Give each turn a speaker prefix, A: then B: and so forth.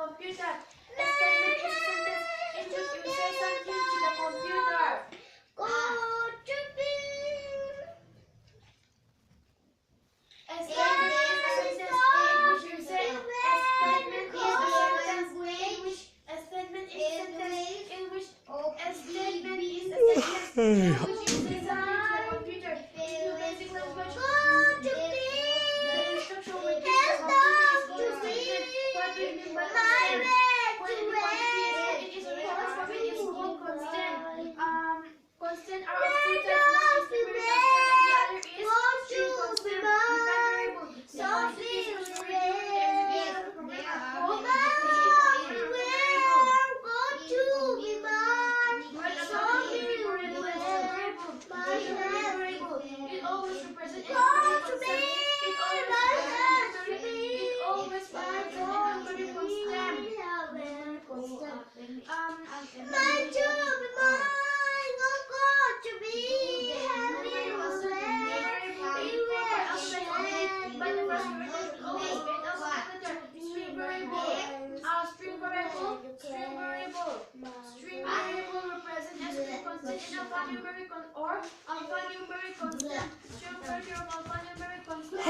A: computer. A statement is a sentence in which you say something to the computer.
B: Go to
A: A statement is a sentence in which you say. A statement is a sentence in which. A statement is a sentence in which. A statement is a sentence in which you say something to the computer. In the basic language, the instruction will give the computer is called a statement. What do you mean by constant? When the quantity is what it is required from it is called constant. Constant are of two types. One is numeric constant and the other is string constant. The variable. The quantity is which we do in the execution of the program are called the variable. Write a variable variable as a variable. It is a variable. It always represents a constant. It always represents a numeric constant. String variable represents a constant in alphanumeric or alphanumeric constant. String variable alphanumeric constant.